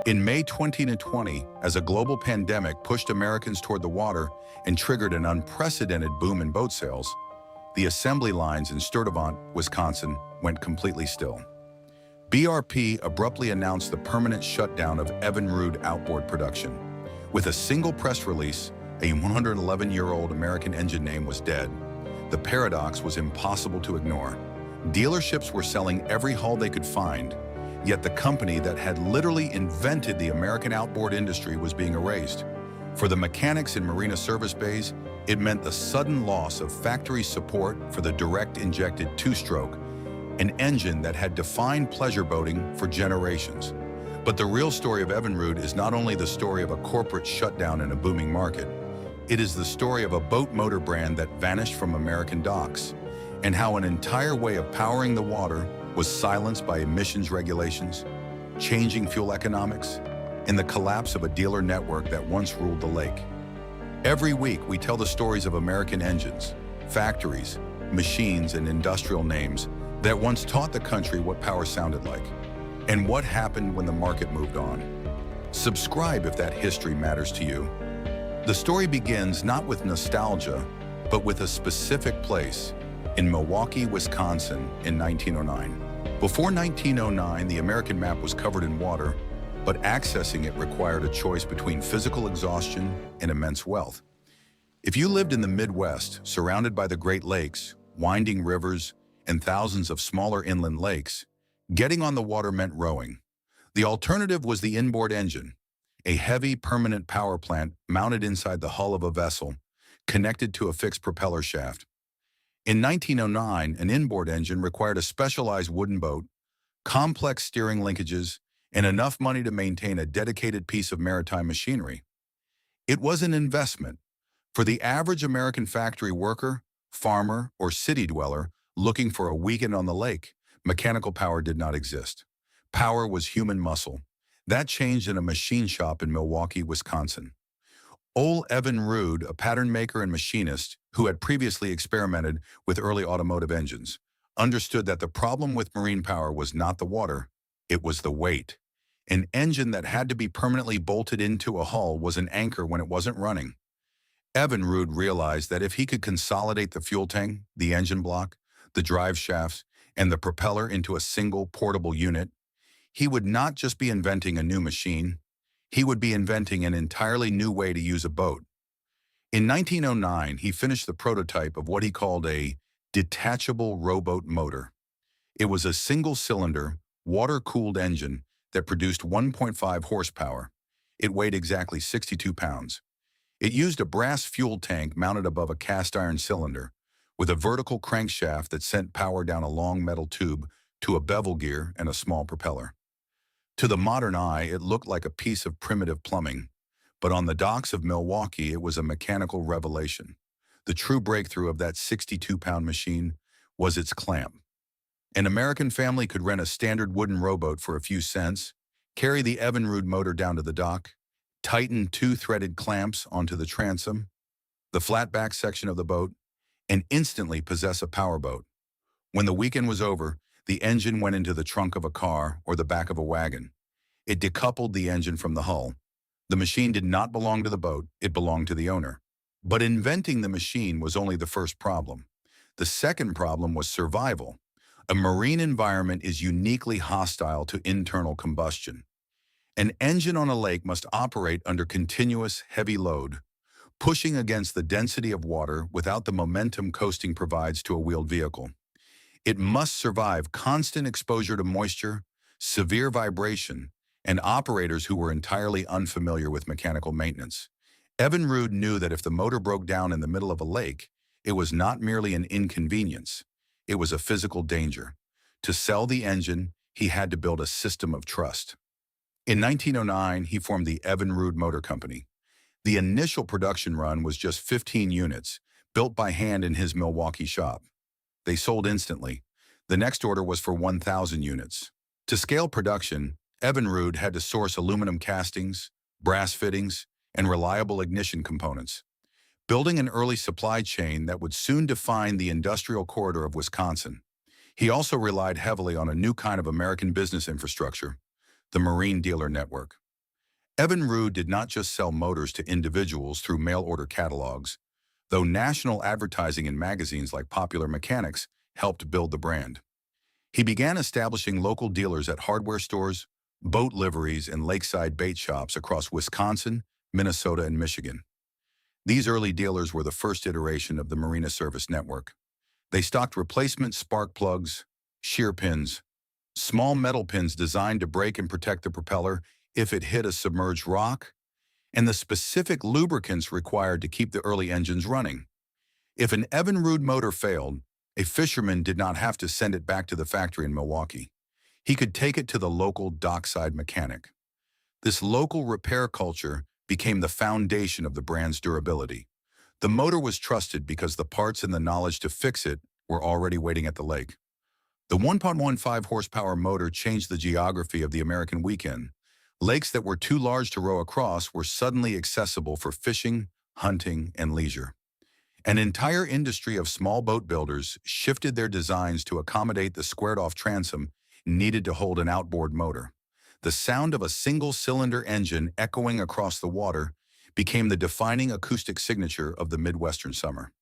In May 2020, as a global pandemic pushed Americans toward the water and triggered an unprecedented boom in boat sales, the assembly lines in Sturtevant, Wisconsin, went completely still. BRP abruptly announced the permanent shutdown of Evinrude outboard production. With a single press release, a 111-year-old American engine name was dead. The paradox was impossible to ignore. Dealerships were selling every hull they could find, yet the company that had literally invented the American outboard industry was being erased. For the mechanics in marina service bays, it meant the sudden loss of factory support for the direct-injected two-stroke, an engine that had defined pleasure boating for generations. But the real story of Evinrude is not only the story of a corporate shutdown in a booming market, it is the story of a boat motor brand that vanished from American docks, and how an entire way of powering the water was silenced by emissions regulations, changing fuel economics, and the collapse of a dealer network that once ruled the lake. Every week, we tell the stories of American engines, factories, machines, and industrial names that once taught the country what power sounded like, and what happened when the market moved on. Subscribe if that history matters to you. The story begins not with nostalgia, but with a specific place, in Milwaukee, Wisconsin in 1909. Before 1909, the American map was covered in water, but accessing it required a choice between physical exhaustion and immense wealth. If you lived in the Midwest, surrounded by the Great Lakes, winding rivers, and thousands of smaller inland lakes, getting on the water meant rowing. The alternative was the inboard engine, a heavy, permanent power plant mounted inside the hull of a vessel, connected to a fixed propeller shaft. In 1909, an inboard engine required a specialized wooden boat, complex steering linkages, and enough money to maintain a dedicated piece of maritime machinery. It was an investment. For the average American factory worker, farmer, or city dweller looking for a weekend on the lake, mechanical power did not exist. Power was human muscle. That changed in a machine shop in Milwaukee, Wisconsin. Ole Evinrude, a pattern maker and machinist who had previously experimented with early automotive engines, understood that the problem with marine power was not the water, it was the weight. An engine that had to be permanently bolted into a hull was an anchor when it wasn't running. Evinrude realized that if he could consolidate the fuel tank, the engine block, the drive shafts, and the propeller into a single portable unit, he would not just be inventing a new machine, he would be inventing an entirely new way to use a boat. In 1909, he finished the prototype of what he called a detachable rowboat motor. It was a single-cylinder, water-cooled engine that produced 1.5 horsepower. It weighed exactly 62 pounds. It used a brass fuel tank mounted above a cast-iron cylinder, with a vertical crankshaft that sent power down a long metal tube to a bevel gear and a small propeller. To the modern eye, it looked like a piece of primitive plumbing, but on the docks of Milwaukee, it was a mechanical revelation. The true breakthrough of that 62-pound machine was its clamp. An American family could rent a standard wooden rowboat for a few cents, carry the Evinrude motor down to the dock, tighten two threaded clamps onto the transom, the flatback section of the boat, and instantly possess a powerboat. When the weekend was over, the engine went into the trunk of a car or the back of a wagon. It decoupled the engine from the hull. The machine did not belong to the boat, it belonged to the owner. But inventing the machine was only the first problem. The second problem was survival. A marine environment is uniquely hostile to internal combustion. An engine on a lake must operate under continuous heavy load, pushing against the density of water without the momentum coasting provides to a wheeled vehicle. It must survive constant exposure to moisture, severe vibration, and operators who were entirely unfamiliar with mechanical maintenance. Evinrude knew that if the motor broke down in the middle of a lake, it was not merely an inconvenience, it was a physical danger. To sell the engine, he had to build a system of trust. In 1909, he formed the Evinrude Motor Company. The initial production run was just 15 units, built by hand in his Milwaukee shop. They sold instantly. The next order was for 1,000 units. To scale production, Evinrude had to source aluminum castings, brass fittings, and reliable ignition components, building an early supply chain that would soon define the industrial corridor of Wisconsin. He also relied heavily on a new kind of American business infrastructure, the marine dealer network. Evinrude did not just sell motors to individuals through mail-order catalogs, though national advertising in magazines like Popular Mechanics helped build the brand. He began establishing local dealers at hardware stores, boat liveries, and lakeside bait shops across Wisconsin, Minnesota, and Michigan. These early dealers were the first iteration of the Marina Service Network. They stocked replacement spark plugs, shear pins, small metal pins designed to break and protect the propeller if it hit a submerged rock, and the specific lubricants required to keep the early engines running. If an Evinrude motor failed, a fisherman did not have to send it back to the factory in Milwaukee. He could take it to the local dockside mechanic. This local repair culture became the foundation of the brand's durability. The motor was trusted because the parts and the knowledge to fix it were already waiting at the lake. The 1.15 horsepower motor changed the geography of the American weekend. Lakes that were too large to row across were suddenly accessible for fishing, hunting, and leisure. An entire industry of small boat builders shifted their designs to accommodate the squared-off transom needed to hold an outboard motor. The sound of a single-cylinder engine echoing across the water became the defining acoustic signature of the Midwestern summer.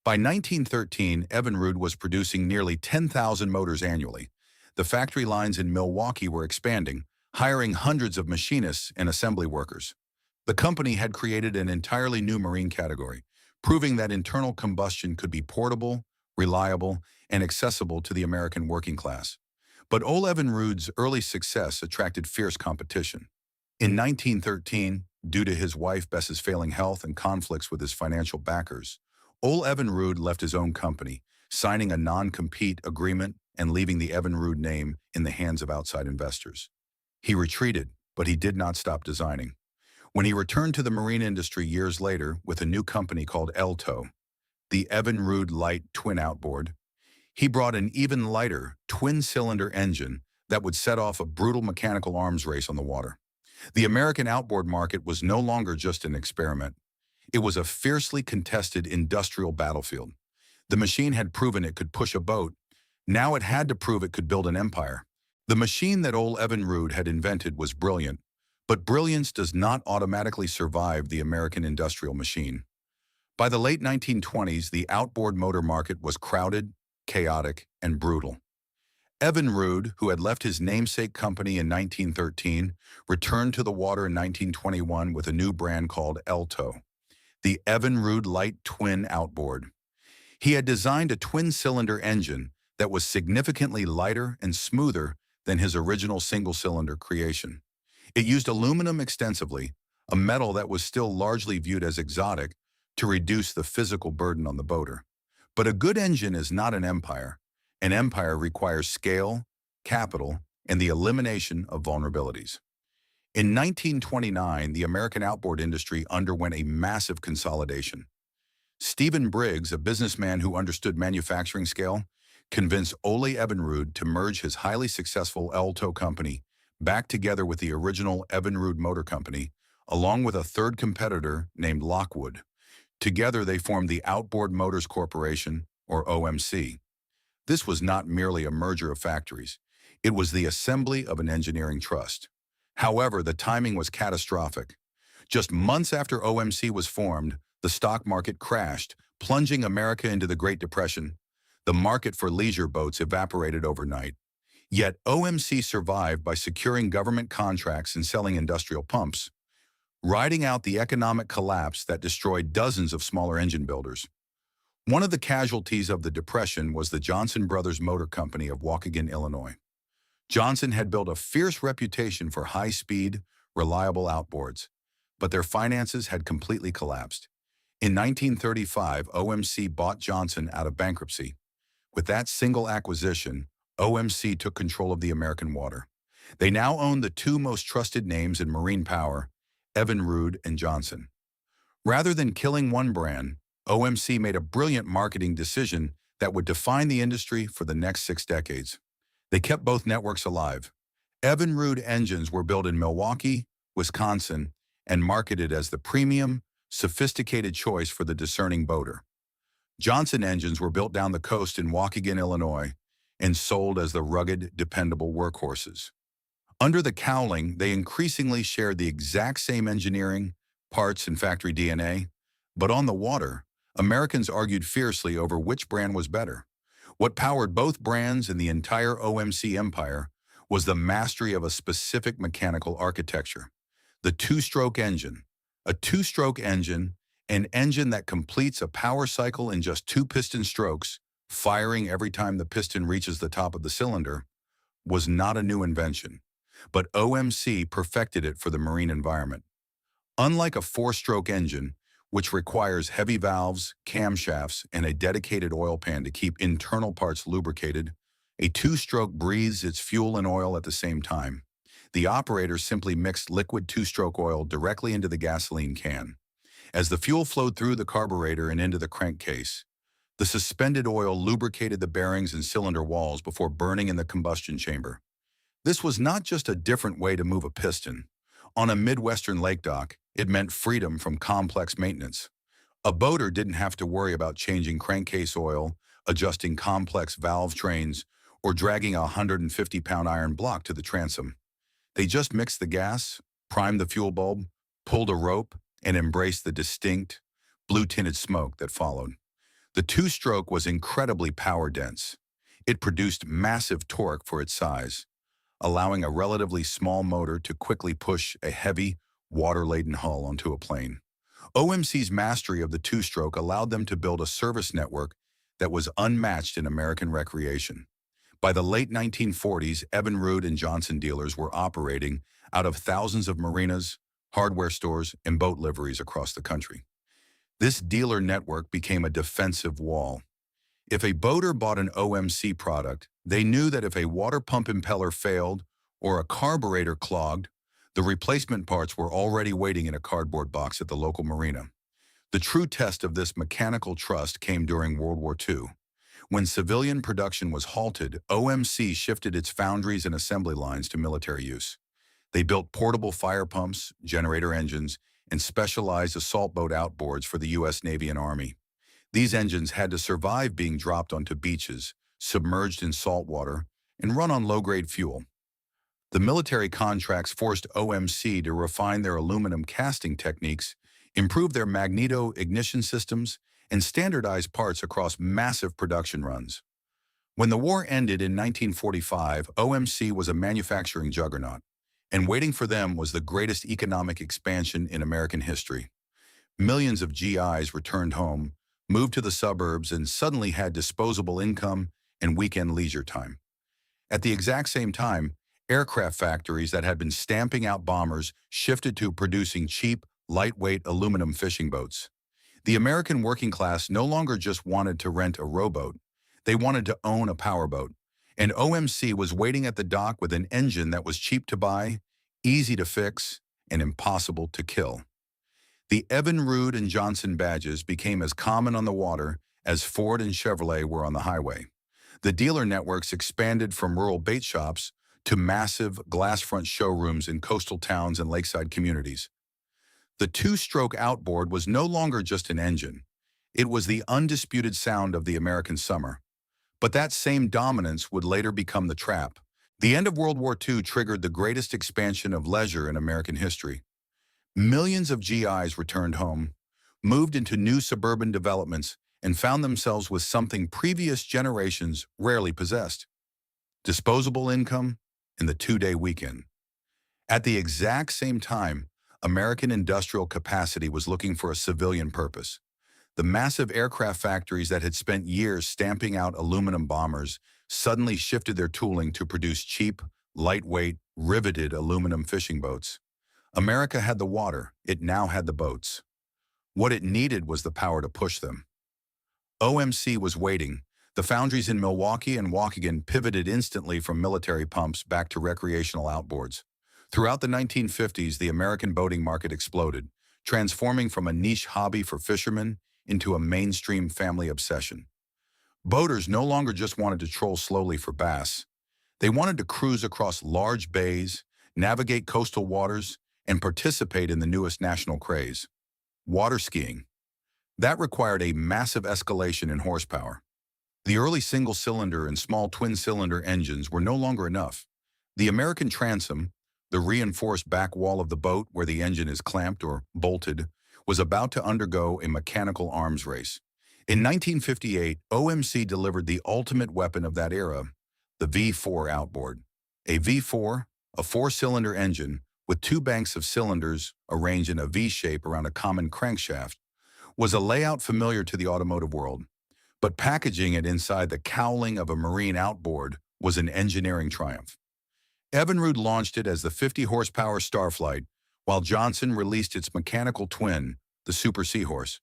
By 1913, Evinrude was producing nearly 10,000 motors annually. The factory lines in Milwaukee were expanding, hiring hundreds of machinists and assembly workers. The company had created an entirely new marine category, proving that internal combustion could be portable, reliable, and accessible to the American working class. But Ole Evinrude's early success attracted fierce competition. In 1913, due to his wife Bess's failing health and conflicts with his financial backers, Ole Evinrude left his own company, signing a non-compete agreement and leaving the Evinrude name in the hands of outside investors. He retreated, but he did not stop designing. When he returned to the marine industry years later with a new company called Elto, the Evinrude Light Twin Outboard, he brought an even lighter, twin-cylinder engine that would set off a brutal mechanical arms race on the water. The American outboard market was no longer just an experiment. It was a fiercely contested industrial battlefield. The machine had proven it could push a boat. Now it had to prove it could build an empire. The machine that Ole Evinrude had invented was brilliant, but brilliance does not automatically survive the American industrial machine. By the late 1920s, the outboard motor market was crowded, chaotic, and brutal. Evinrude, who had left his namesake company in 1913, returned to the water in 1921 with a new brand called Elto, the Evinrude Light Twin Outboard. He had designed a twin-cylinder engine that was significantly lighter and smoother than his original single-cylinder creation. It used aluminum extensively, a metal that was still largely viewed as exotic, to reduce the physical burden on the boater. But a good engine is not an empire. An empire requires scale, capital, and the elimination of vulnerabilities. In 1929, the American outboard industry underwent a massive consolidation. Stephen Briggs, a businessman who understood manufacturing scale, convinced Ole Evinrude to merge his highly successful Elto company back together with the original Evinrude Motor Company, along with a third competitor named Lockwood. Together, they formed the Outboard Motors Corporation, or OMC. This was not merely a merger of factories. It was the assembly of an engineering trust. However, the timing was catastrophic. Just months after OMC was formed, the stock market crashed, plunging America into the Great Depression. The market for leisure boats evaporated overnight. Yet OMC survived by securing government contracts and selling industrial pumps, riding out the economic collapse that destroyed dozens of smaller engine builders. One of the casualties of the Depression was the Johnson Brothers Motor Company of Waukegan, Illinois. Johnson had built a fierce reputation for high-speed, reliable outboards, but their finances had completely collapsed. In 1935, OMC bought Johnson out of bankruptcy. With that single acquisition, OMC took control of the American water. They now owned the two most trusted names in marine power, Evinrude and Johnson. Rather than killing one brand, OMC made a brilliant marketing decision that would define the industry for the next 6 decades. They kept both networks alive. Evinrude engines were built in Milwaukee, Wisconsin, and marketed as the premium, sophisticated choice for the discerning boater. Johnson engines were built down the coast in Waukegan, Illinois, and sold as the rugged, dependable workhorses. Under the cowling, they increasingly shared the exact same engineering, parts, and factory DNA. But on the water, Americans argued fiercely over which brand was better. What powered both brands and the entire OMC empire was the mastery of a specific mechanical architecture. The two-stroke engine. A two-stroke engine, an engine that completes a power cycle in just two piston strokes, firing every time the piston reaches the top of the cylinder, was not a new invention, but OMC perfected it for the marine environment. Unlike a four-stroke engine, which requires heavy valves, camshafts, and a dedicated oil pan to keep internal parts lubricated, a two-stroke breathes its fuel and oil at the same time. The operator simply mixed liquid two-stroke oil directly into the gasoline can. As the fuel flowed through the carburetor and into the crankcase, the suspended oil lubricated the bearings and cylinder walls before burning in the combustion chamber. This was not just a different way to move a piston. On a Midwestern lake dock, it meant freedom from complex maintenance. A boater didn't have to worry about changing crankcase oil, adjusting complex valve trains, or dragging a 150-pound iron block to the transom. They just mixed the gas, primed the fuel bulb, pulled a rope, and embraced the distinct, blue-tinted smoke that followed. The two-stroke was incredibly power-dense. It produced massive torque for its size, allowing a relatively small motor to quickly push a heavy, water-laden hull onto a plane. OMC's mastery of the two-stroke allowed them to build a service network that was unmatched in American recreation. By the late 1940s, Evinrude and Johnson dealers were operating out of thousands of marinas, hardware stores, and boat liveries across the country. This dealer network became a defensive wall. If a boater bought an OMC product, they knew that if a water pump impeller failed or a carburetor clogged, the replacement parts were already waiting in a cardboard box at the local marina. The true test of this mechanical trust came during World War II. When civilian production was halted, OMC shifted its foundries and assembly lines to military use. They built portable fire pumps, generator engines, and specialized assault boat outboards for the U.S. Navy and Army. These engines had to survive being dropped onto beaches, submerged in salt water, and run on low-grade fuel. The military contracts forced OMC to refine their aluminum casting techniques, improve their magneto ignition systems, and standardize parts across massive production runs. When the war ended in 1945, OMC was a manufacturing juggernaut, and waiting for them was the greatest economic expansion in American history. Millions of GIs returned home, moved to the suburbs, and suddenly had disposable income and weekend leisure time. At the exact same time, aircraft factories that had been stamping out bombers shifted to producing cheap, lightweight aluminum fishing boats. The American working class no longer just wanted to rent a rowboat. They wanted to own a powerboat. And OMC was waiting at the dock with an engine that was cheap to buy, easy to fix, and impossible to kill. The Evinrude and Johnson badges became as common on the water as Ford and Chevrolet were on the highway. The dealer networks expanded from rural bait shops to massive glass-front showrooms in coastal towns and lakeside communities. The two-stroke outboard was no longer just an engine. It was the undisputed sound of the American summer. But that same dominance would later become the trap. The end of World War II triggered the greatest expansion of leisure in American history. Millions of GIs returned home, moved into new suburban developments, and found themselves with something previous generations rarely possessed: disposable income and the two-day weekend. At the exact same time, American industrial capacity was looking for a civilian purpose. The massive aircraft factories that had spent years stamping out aluminum bombers suddenly shifted their tooling to produce cheap, lightweight, riveted aluminum fishing boats. America had the water, it now had the boats. What it needed was the power to push them. OMC was waiting. The foundries in Milwaukee and Waukegan pivoted instantly from military pumps back to recreational outboards. Throughout the 1950s, the American boating market exploded, transforming from a niche hobby for fishermen into a mainstream family obsession. Boaters no longer just wanted to troll slowly for bass. They wanted to cruise across large bays, navigate coastal waters, and participate in the newest national craze: water skiing. That required a massive escalation in horsepower. The early single-cylinder and small twin-cylinder engines were no longer enough. The American transom, the reinforced back wall of the boat where the engine is clamped or bolted, was about to undergo a mechanical arms race. In 1958, OMC delivered the ultimate weapon of that era, the V4 outboard. A V4, a four-cylinder engine with two banks of cylinders arranged in a V shape around a common crankshaft, was a layout familiar to the automotive world, but packaging it inside the cowling of a marine outboard was an engineering triumph. Evinrude launched it as the 50-horsepower Starflight, while Johnson released its mechanical twin, the Super Seahorse.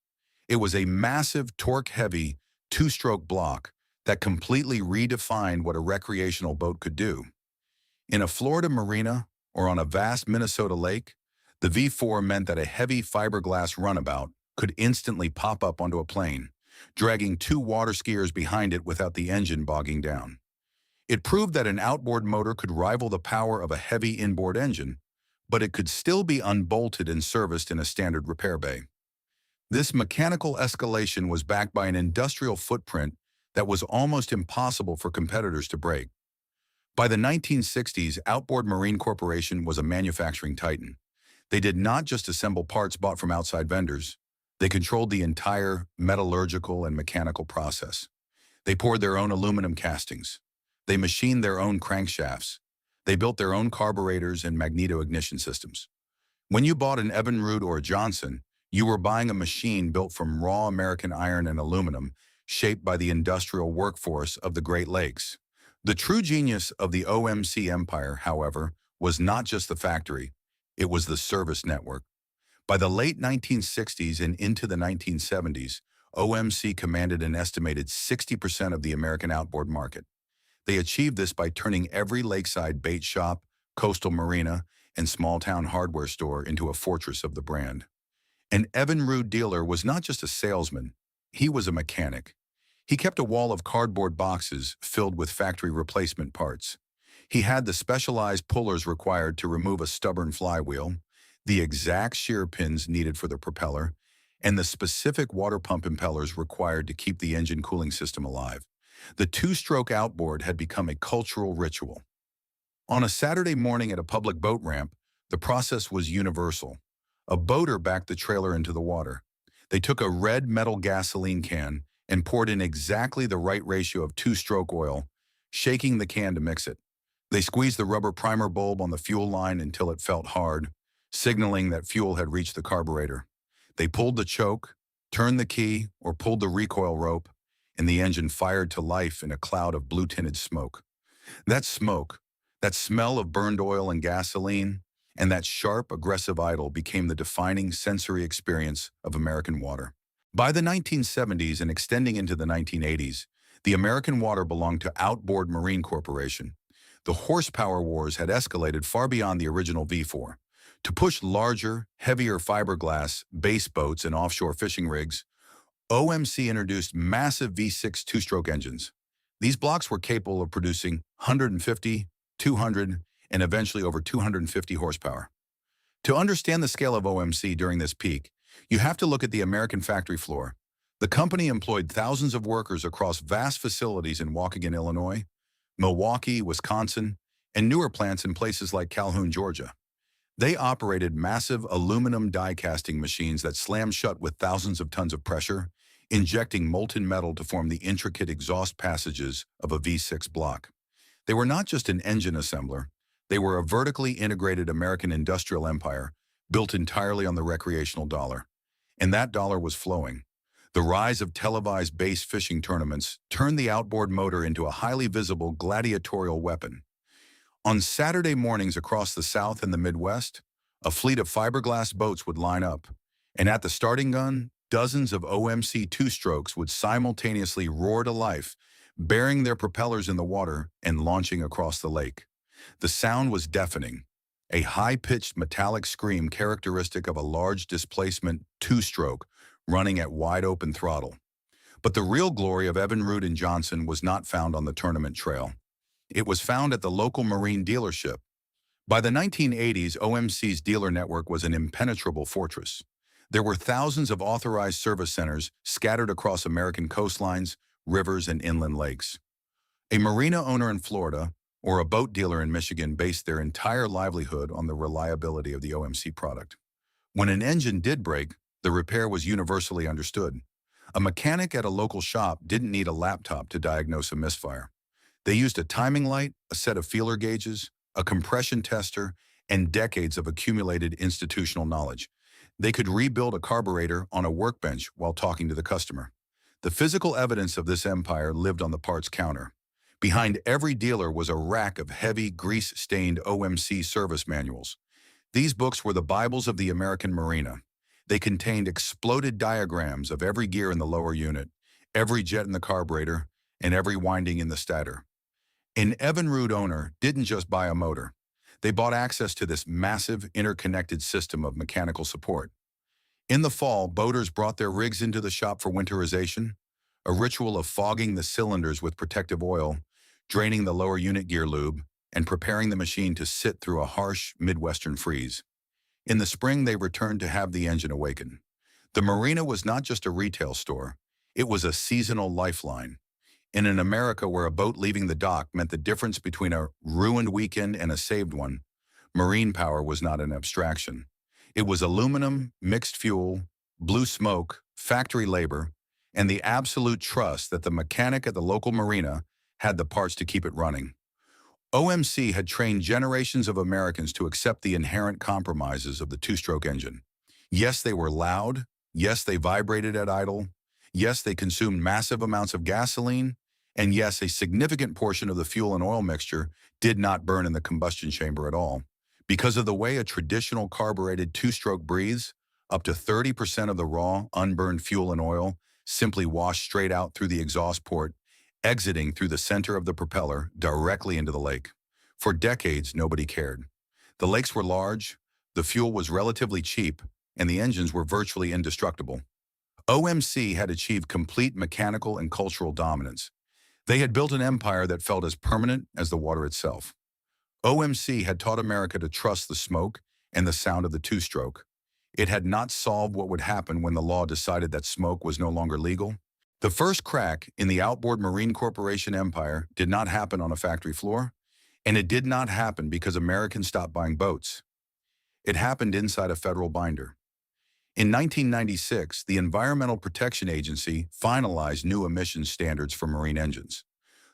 It was a massive, torque-heavy, two-stroke block that completely redefined what a recreational boat could do. In a Florida marina or on a vast Minnesota lake, the V4 meant that a heavy fiberglass runabout could instantly pop up onto a plane, dragging two water skiers behind it without the engine bogging down. It proved that an outboard motor could rival the power of a heavy inboard engine, but it could still be unbolted and serviced in a standard repair bay. This mechanical escalation was backed by an industrial footprint that was almost impossible for competitors to break. By the 1960s, Outboard Marine Corporation was a manufacturing titan. They did not just assemble parts bought from outside vendors. They controlled the entire metallurgical and mechanical process. They poured their own aluminum castings. They machined their own crankshafts. They built their own carburetors and magneto-ignition systems. When you bought an Evinrude or a Johnson, you were buying a machine built from raw American iron and aluminum, shaped by the industrial workforce of the Great Lakes. The true genius of the OMC empire, however, was not just the factory, it was the service network. By the late 1960s and into the 1970s, OMC commanded an estimated 60% of the American outboard market. They achieved this by turning every lakeside bait shop, coastal marina, and small-town hardware store into a fortress of the brand. An Evinrude dealer was not just a salesman, he was a mechanic. He kept a wall of cardboard boxes filled with factory replacement parts. He had the specialized pullers required to remove a stubborn flywheel, the exact shear pins needed for the propeller, and the specific water pump impellers required to keep the engine cooling system alive. The two-stroke outboard had become a cultural ritual. On a Saturday morning at a public boat ramp, the process was universal. A boater backed the trailer into the water. They took a red metal gasoline can and poured in exactly the right ratio of two-stroke oil, shaking the can to mix it. They squeezed the rubber primer bulb on the fuel line until it felt hard, signaling that fuel had reached the carburetor. They pulled the choke, turned the key, or pulled the recoil rope, and the engine fired to life in a cloud of blue-tinted smoke. That smoke, that smell of burned oil and gasoline, and that sharp, aggressive idle became the defining sensory experience of American water. By the 1970s and extending into the 1980s, the American water belonged to Outboard Marine Corporation. The horsepower wars had escalated far beyond the original V4. To push larger, heavier fiberglass base boats and offshore fishing rigs, OMC introduced massive V6 two-stroke engines. These blocks were capable of producing 150, 200, and eventually over 250 horsepower. To understand the scale of OMC during this peak, you have to look at the American factory floor. The company employed thousands of workers across vast facilities in Waukegan, Illinois, Milwaukee, Wisconsin, and newer plants in places like Calhoun, Georgia. They operated massive aluminum die casting machines that slammed shut with thousands of tons of pressure, injecting molten metal to form the intricate exhaust passages of a V6 block. They were not just an engine assembler, they were a vertically integrated American industrial empire built entirely on the recreational dollar. And that dollar was flowing. The rise of televised base fishing tournaments turned the outboard motor into a highly visible gladiatorial weapon. On Saturday mornings across the South and the Midwest, a fleet of fiberglass boats would line up, and at the starting gun, dozens of OMC two-strokes would simultaneously roar to life, bearing their propellers in the water and launching across the lake. The sound was deafening, a high-pitched metallic scream characteristic of a large displacement two-stroke running at wide-open throttle. But the real glory of Evinrude and Johnson was not found on the tournament trail. It was found at the local marine dealership. By the 1980s, OMC's dealer network was an impenetrable fortress. There were thousands of authorized service centers scattered across American coastlines, rivers, and inland lakes. A marina owner in Florida, or a boat dealer in Michigan based their entire livelihood on the reliability of the OMC product. When an engine did break, the repair was universally understood. A mechanic at a local shop didn't need a laptop to diagnose a misfire. They used a timing light, a set of feeler gauges, a compression tester, and decades of accumulated institutional knowledge. They could rebuild a carburetor on a workbench while talking to the customer. The physical evidence of this empire lived on the parts counter. Behind every dealer was a rack of heavy, grease-stained OMC service manuals. These books were the Bibles of the American marina. They contained exploded diagrams of every gear in the lower unit, every jet in the carburetor, and every winding in the stator. An Evinrude owner didn't just buy a motor. They bought access to this massive, interconnected system of mechanical support. In the fall, boaters brought their rigs into the shop for winterization, a ritual of fogging the cylinders with protective oil, draining the lower unit gear lube, and preparing the machine to sit through a harsh Midwestern freeze. In the spring, they returned to have the engine awaken. The marina was not just a retail store, it was a seasonal lifeline. In an America where a boat leaving the dock meant the difference between a ruined weekend and a saved one, marine power was not an abstraction. It was aluminum, mixed fuel, blue smoke, factory labor, and the absolute trust that the mechanic at the local marina had the parts to keep it running. OMC had trained generations of Americans to accept the inherent compromises of the two-stroke engine. Yes, they were loud. Yes, they vibrated at idle. Yes, they consumed massive amounts of gasoline. And yes, a significant portion of the fuel and oil mixture did not burn in the combustion chamber at all. Because of the way a traditional carbureted two-stroke breathes, up to 30% of the raw, unburned fuel and oil simply washed straight out through the exhaust port, exiting through the center of the propeller directly into the lake. For decades, nobody cared. The lakes were large, the fuel was relatively cheap, and the engines were virtually indestructible. OMC had achieved complete mechanical and cultural dominance. They had built an empire that felt as permanent as the water itself. OMC had taught America to trust the smoke and the sound of the two-stroke. It had not solved what would happen when the law decided that smoke was no longer legal. The first crack in the outboard Marine Corporation empire did not happen on a factory floor, and it did not happen because Americans stopped buying boats. It happened inside a federal binder. In 1996, the Environmental Protection Agency finalized new emissions standards for marine engines.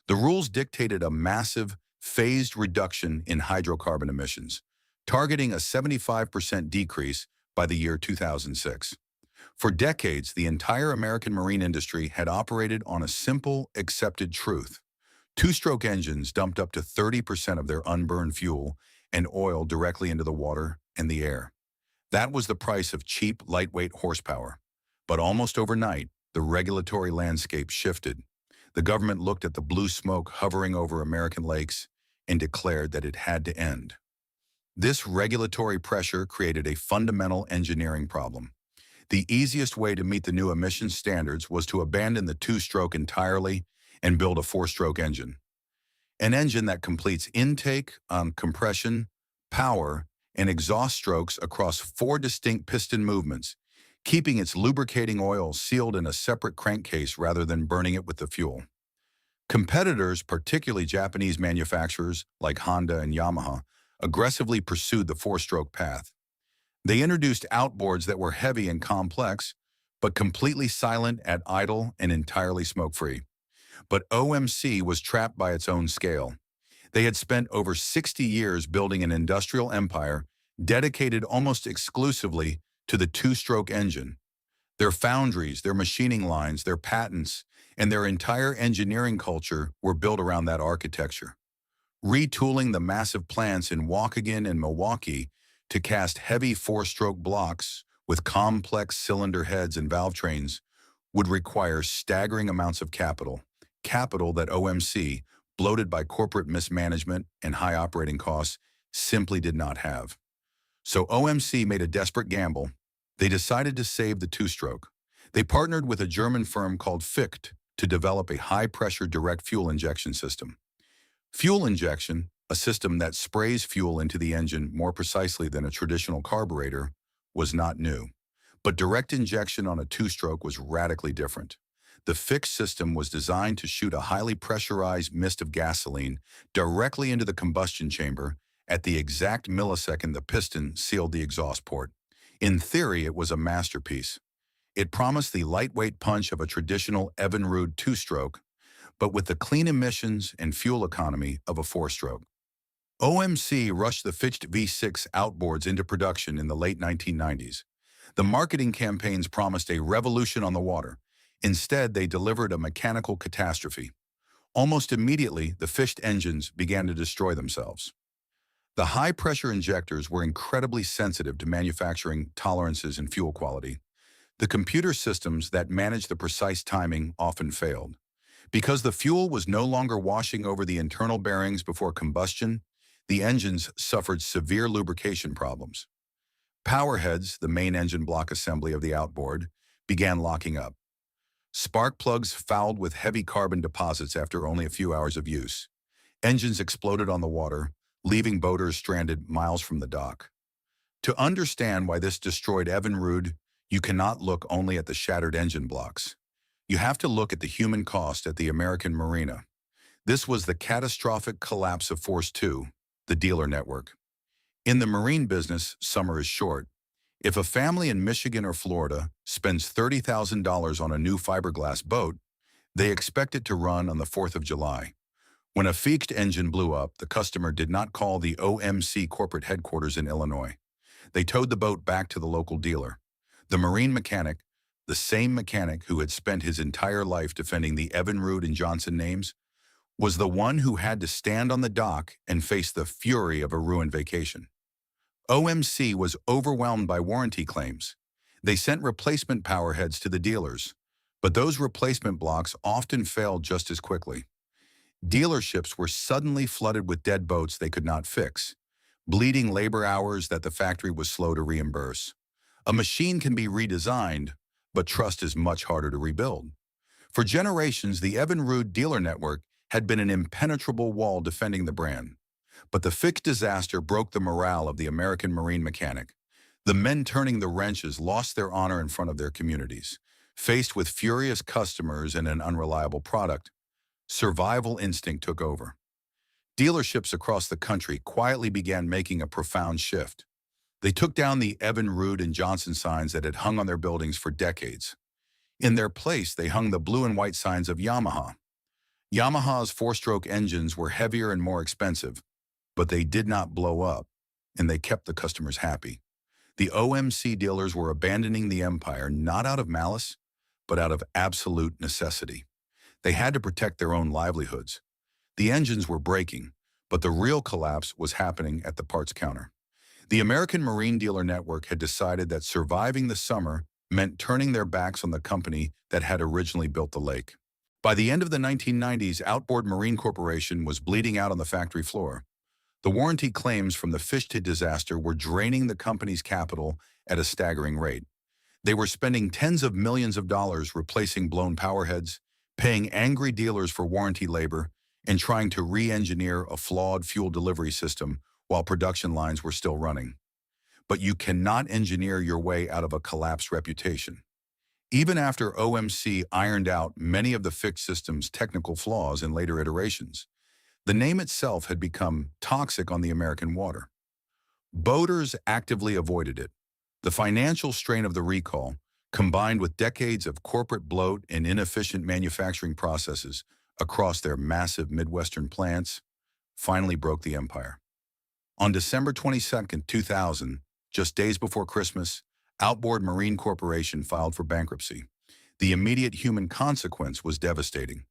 The rules dictated a massive, phased reduction in hydrocarbon emissions, targeting a 75% decrease by the year 2006. For decades, the entire American marine industry had operated on a simple, accepted truth. Two-stroke engines dumped up to 30% of their unburned fuel and oil directly into the water and the air. That was the price of cheap, lightweight horsepower. But almost overnight, the regulatory landscape shifted. The government looked at the blue smoke hovering over American lakes and declared that it had to end. This regulatory pressure created a fundamental engineering problem. The easiest way to meet the new emissions standards was to abandon the two-stroke entirely and build a four-stroke engine. An engine that completes intake, compression, power, and exhaust strokes across 4 distinct piston movements, keeping its lubricating oil sealed in a separate crankcase rather than burning it with the fuel. Competitors, particularly Japanese manufacturers like Honda and Yamaha, aggressively pursued the four-stroke path. They introduced outboards that were heavy and complex, but completely silent at idle and entirely smoke-free. But OMC was trapped by its own scale. They had spent over 60 years building an industrial empire dedicated almost exclusively to the two-stroke engine. Their foundries, their machining lines, their patents, and their entire engineering culture were built around that architecture. Retooling the massive plants in Waukegan and Milwaukee to cast heavy four-stroke blocks with complex cylinder heads and valve trains would require staggering amounts of capital that OMC, bloated by corporate mismanagement and high operating costs, simply did not have. So OMC made a desperate gamble. They decided to save the two-stroke. They partnered with a German firm called Ficht to develop a high-pressure direct fuel injection system. Fuel injection, a system that sprays fuel into the engine more precisely than a traditional carburetor, was not new. But direct injection on a two-stroke was radically different. The Ficht system was designed to shoot a highly pressurized mist of gasoline directly into the combustion chamber at the exact millisecond the piston sealed the exhaust port. In theory, it was a masterpiece. It promised the lightweight punch of a traditional Evinrude two-stroke, but with the clean emissions and fuel economy of a four-stroke. OMC rushed the Ficht V6 outboards into production in the late 1990s. The marketing campaigns promised a revolution on the water. Instead, they delivered a mechanical catastrophe. Almost immediately, the Ficht engines began to destroy themselves. The high-pressure injectors were incredibly sensitive to manufacturing tolerances and fuel quality. The computer systems that managed the precise timing often failed. Because the fuel was no longer washing over the internal bearings before combustion, the engines suffered severe lubrication problems. Power heads, the main engine block assembly of the outboard, began locking up. Spark plugs fouled with heavy carbon deposits after only a few hours of use. Engines exploded on the water, leaving boaters stranded miles from the dock. To understand why this destroyed Evinrude, you cannot look only at the shattered engine blocks. You have to look at the human cost at the American marina. This was the catastrophic collapse of Force 2, the dealer network. In the marine business, summer is short. If a family in Michigan or Florida spends $30,000 on a new fiberglass boat, they expect it to run on the 4th of July. When a Ficht engine blew up, the customer did not call the OMC corporate headquarters in Illinois. They towed the boat back to the local dealer. The marine mechanic, the same mechanic who had spent his entire life defending the Evinrude and Johnson names, was the one who had to stand on the dock and face the fury of a ruined vacation. OMC was overwhelmed by warranty claims. They sent replacement power heads to the dealers, but those replacement blocks often failed just as quickly. Dealerships were suddenly flooded with dead boats they could not fix, bleeding labor hours that the factory was slow to reimburse. A machine can be redesigned, but trust is much harder to rebuild. For generations, the Evinrude dealer network had been an impenetrable wall defending the brand. But the Ficht disaster broke the morale of the American marine mechanic. The men turning the wrenches lost their honor in front of their communities. Faced with furious customers and an unreliable product, survival instinct took over. Dealerships across the country quietly began making a profound shift. They took down the Evinrude and Johnson signs that had hung on their buildings for decades. In their place, they hung the blue and white signs of Yamaha. Yamaha's four-stroke engines were heavier and more expensive, but they did not blow up, and they kept the customers happy. The OMC dealers were abandoning the empire not out of malice, but out of absolute necessity. They had to protect their own livelihoods. The engines were breaking, but the real collapse was happening at the parts counter. The American Marine Dealer Network had decided that surviving the summer meant turning their backs on the company that had originally built the lake. By the end of the 1990s, Outboard Marine Corporation was bleeding out on the factory floor. The warranty claims from the Ficht disaster were draining the company's capital at a staggering rate. They were spending tens of millions of dollars replacing blown powerheads, paying angry dealers for warranty labor, and trying to re-engineer a flawed fuel delivery system while production lines were still running. But you cannot engineer your way out of a collapsed reputation. Even after OMC ironed out many of the Ficht system's technical flaws in later iterations, the name itself had become toxic on the American water. Boaters actively avoided it. The financial strain of the recall, combined with decades of corporate bloat and inefficient manufacturing processes across their massive Midwestern plants, finally broke the empire. On December 22, 2000, just days before Christmas, Outboard Marine Corporation filed for bankruptcy. The immediate human consequence was devastating.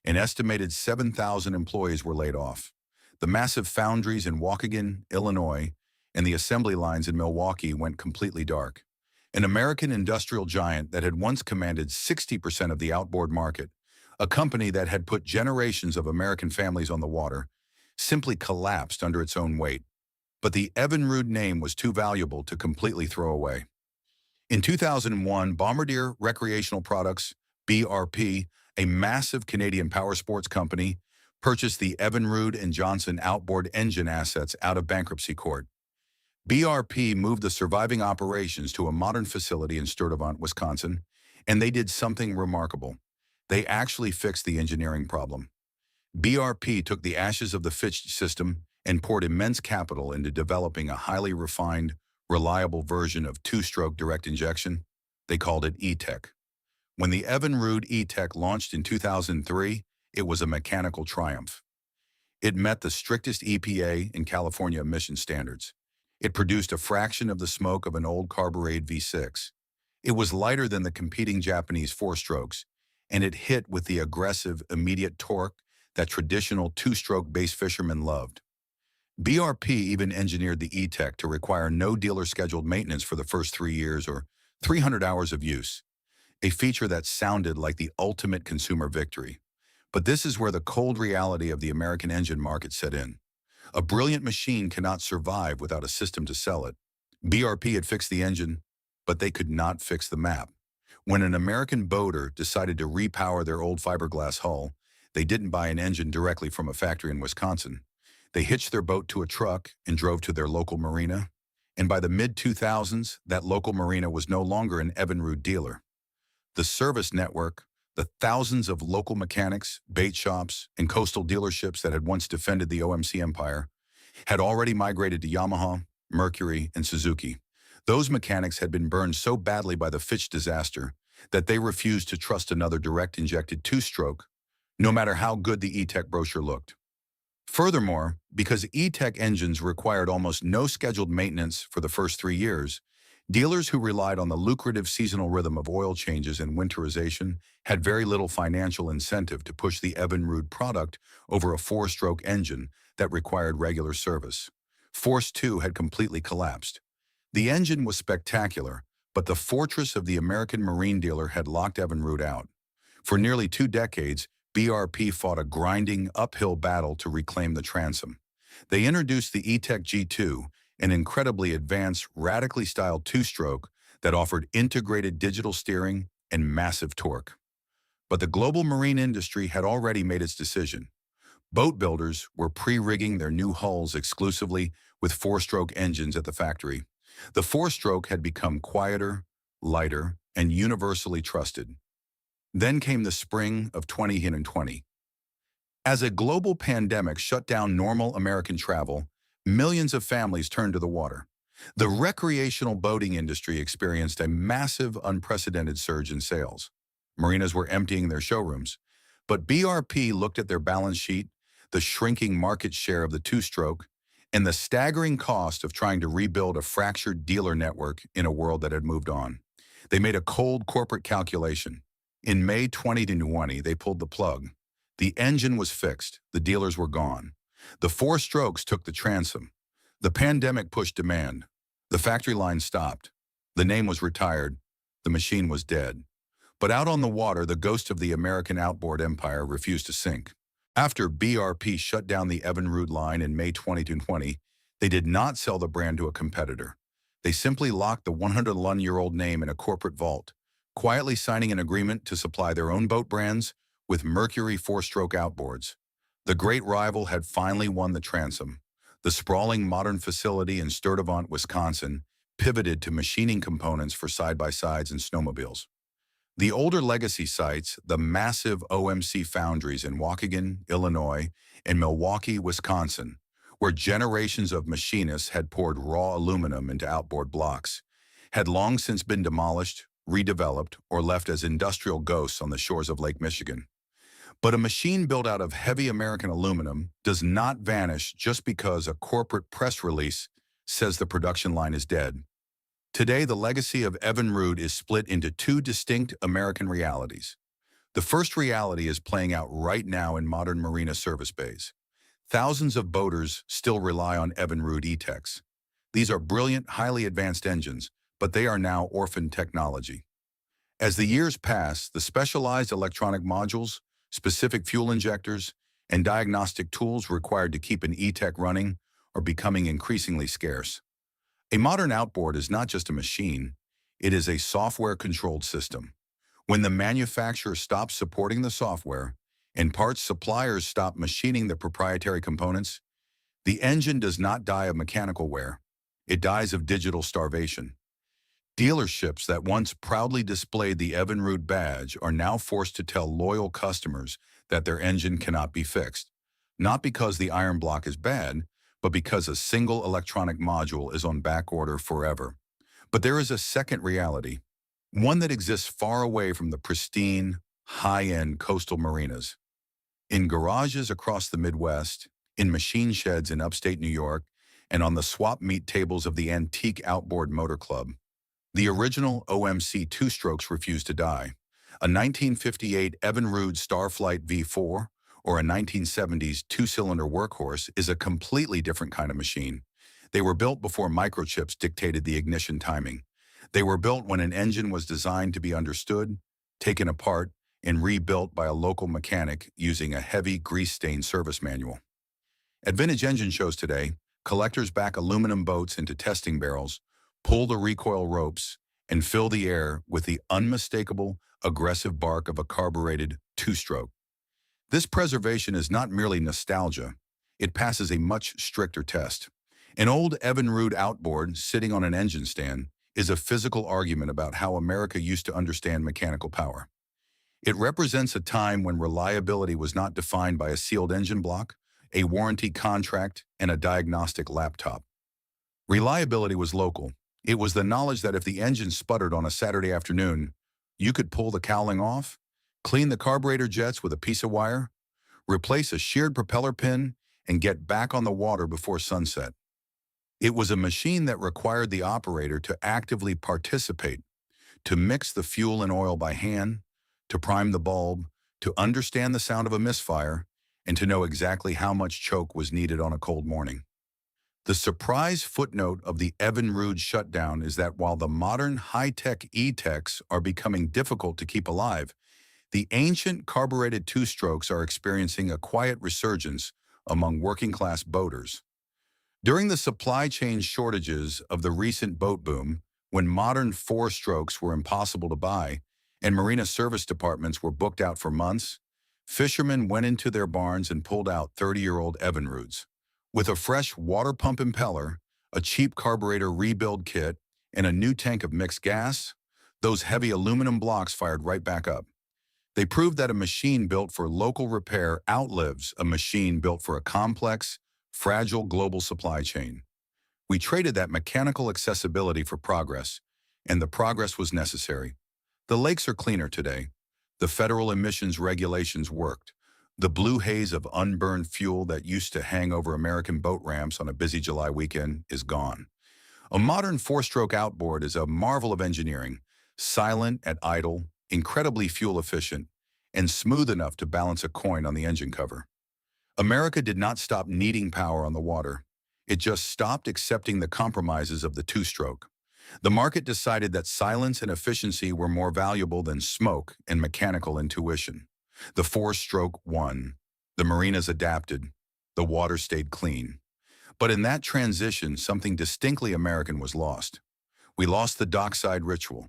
An estimated 7,000 employees were laid off. The massive foundries in Waukegan, Illinois, and the assembly lines in Milwaukee went completely dark. An American industrial giant that had once commanded 60% of the outboard market, a company that had put generations of American families on the water, simply collapsed under its own weight. But the Evinrude name was too valuable to completely throw away. In 2001, Bombardier Recreational Products, BRP, a massive Canadian powersports company, purchased the Evinrude and Johnson Outboard engine assets out of bankruptcy court. BRP moved the surviving operations to a modern facility in Sturtevant, Wisconsin, and they did something remarkable. They actually fixed the engineering problem. BRP took the ashes of the Ficht system and poured immense capital into developing a highly refined, reliable version of two-stroke direct injection. They called it E-Tech. When the Evinrude E-Tech launched in 2003, it was a mechanical triumph. It met the strictest EPA and California emission standards. It produced a fraction of the smoke of an old carbureted V6. It was lighter than the competing Japanese four-strokes, and it hit with the aggressive, immediate torque that traditional two-stroke bass fishermen loved. BRP even engineered the E-Tech to require no dealer-scheduled maintenance for the first 3 years or 300 hours of use, a feature that sounded like the ultimate consumer victory. But this is where the cold reality of the American engine market set in. A brilliant machine cannot survive without a system to sell it. BRP had fixed the engine, but they could not fix the map. When an American boater decided to repower their old fiberglass hull, they didn't buy an engine directly from a factory in Wisconsin. They hitched their boat to a truck and drove to their local marina. And by the mid-2000s, that local marina was no longer an Evinrude dealer. The service network, the thousands of local mechanics, bait shops, and coastal dealerships that had once defended the OMC empire, had already migrated to Yamaha, Mercury, and Suzuki. Those mechanics had been burned so badly by the Ficht disaster that they refused to trust another direct-injected two-stroke, no matter how good the E-Tech brochure looked. Furthermore, because E-Tech engines required almost no scheduled maintenance for the first 3 years, dealers who relied on the lucrative seasonal rhythm of oil changes and winterization had very little financial incentive to push the Evinrude product over a four-stroke engine that required regular service. Force 2 had completely collapsed. The engine was spectacular, but the fortress of the American marine dealer had locked Evinrude out. For nearly 2 decades, BRP fought a grinding, uphill battle to reclaim the transom. They introduced the E-Tech G2, an incredibly advanced, radically styled two-stroke that offered integrated digital steering and massive torque. But the global marine industry had already made its decision. Boat builders were pre-rigging their new hulls exclusively with four-stroke engines at the factory. The four-stroke had become quieter, lighter, and universally trusted. Then came the spring of 2020. As a global pandemic shut down normal American travel, millions of families turned to the water. The recreational boating industry experienced a massive, unprecedented surge in sales. Marinas were emptying their showrooms, but BRP looked at their balance sheet, the shrinking market share of the two-stroke, and the staggering cost of trying to rebuild a fractured dealer network in a world that had moved on. They made a cold corporate calculation. In May 2020, they pulled the plug. The engine was fixed. The dealers were gone. The four strokes took the transom. The pandemic pushed demand. The factory line stopped. The name was retired. The machine was dead. But out on the water, the ghost of the American outboard empire refused to sink. After BRP shut down the Evinrude line in May 2020, they did not sell the brand to a competitor. They simply locked the 101-year-old name in a corporate vault, quietly signing an agreement to supply their own boat brands with Mercury four-stroke outboards. The great rival had finally won the transom. The sprawling modern facility in Sturtevant, Wisconsin, pivoted to machining components for side-by-sides and snowmobiles. The older legacy sites, the massive OMC foundries in Waukegan, Illinois, and Milwaukee, Wisconsin, where generations of machinists had poured raw aluminum into outboard blocks, had long since been demolished, redeveloped, or left as industrial ghosts on the shores of Lake Michigan. But a machine built out of heavy American aluminum does not vanish just because a corporate press release says the production line is dead. Today, the legacy of Evinrude is split into two distinct American realities. The first reality is playing out right now in modern marina service bays. Thousands of boaters still rely on Evinrude E-Techs. These are brilliant, highly advanced engines, but they are now orphaned technology. As the years pass, the specialized electronic modules, specific fuel injectors, and diagnostic tools required to keep an E-Tech running are becoming increasingly scarce. A modern outboard is not just a machine, it is a software-controlled system. When the manufacturer stops supporting the software and parts suppliers stop machining the proprietary components, the engine does not die of mechanical wear, it dies of digital starvation. Dealerships that once proudly displayed the Evinrude badge are now forced to tell loyal customers that their engine cannot be fixed, not because the iron block is bad, but because a single electronic module is on back order forever. But there is a second reality, one that exists far away from the pristine, high-end coastal marinas. In garages across the Midwest, in machine sheds in upstate New York, and on the swap meet tables of the antique outboard motor club, the original OMC two-strokes refuse to die. A 1958 Evinrude Starflight V4 or a 1970s two-cylinder workhorse is a completely different kind of machine. They were built before microchips dictated the ignition timing. They were built when an engine was designed to be understood, taken apart, and rebuilt by a local mechanic using a heavy grease-stained service manual. At vintage engine shows today, collectors back aluminum boats into testing barrels, pull the recoil ropes, and fill the air with the unmistakable, aggressive bark of a carbureted two-stroke. This preservation is not merely nostalgia. It passes a much stricter test. An old Evinrude outboard sitting on an engine stand is a physical argument about how America used to understand mechanical power. It represents a time when reliability was not defined by a sealed engine block, a warranty contract, and a diagnostic laptop. Reliability was local. It was the knowledge that if the engine sputtered on a Saturday afternoon, you could pull the cowling off, clean the carburetor jets with a piece of wire, replace a sheared propeller pin, and get back on the water before sunset. It was a machine that required the operator to actively participate, to mix the fuel and oil by hand, to prime the bulb, to understand the sound of a misfire, and to know exactly how much choke was needed on a cold morning. The surprise footnote of the Evinrude shutdown is that while the modern high-tech E-techs are becoming difficult to keep alive, the ancient carbureted two-strokes are experiencing a quiet resurgence among working-class boaters. During the supply chain shortages of the recent boat boom, when modern four-strokes were impossible to buy and marina service departments were booked out for months, fishermen went into their barns and pulled out 30-year-old Evinrudes. With a fresh water pump impeller, a cheap carburetor rebuild kit, and a new tank of mixed gas, those heavy aluminum blocks fired right back up. They proved that a machine built for local repair outlives a machine built for a complex, fragile global supply chain. We traded that mechanical accessibility for progress, and the progress was necessary. The lakes are cleaner today. The federal emissions regulations worked. The blue haze of unburned fuel that used to hang over American boat ramps on a busy July weekend is gone. A modern four-stroke outboard is a marvel of engineering, silent at idle, incredibly fuel efficient, and smooth enough to balance a coin on the engine cover. America did not stop needing power on the water. It just stopped accepting the compromises of the two-stroke. The market decided that silence and efficiency were more valuable than smoke and mechanical intuition. The four-stroke won. The marinas adapted. The water stayed clean. But in that transition, something distinctly American was lost. We lost the dockside ritual.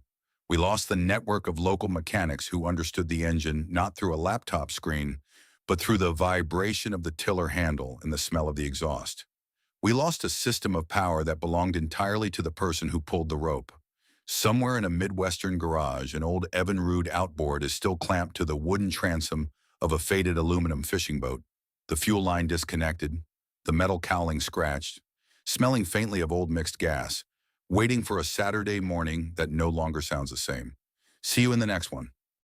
We lost the network of local mechanics who understood the engine not through a laptop screen, but through the vibration of the tiller handle and the smell of the exhaust. We lost a system of power that belonged entirely to the person who pulled the rope. Somewhere in a Midwestern garage, an old Evinrude outboard is still clamped to the wooden transom of a faded aluminum fishing boat, the fuel line disconnected, the metal cowling scratched, smelling faintly of old mixed gas, waiting for a Saturday morning that no longer sounds the same. See you in the next one.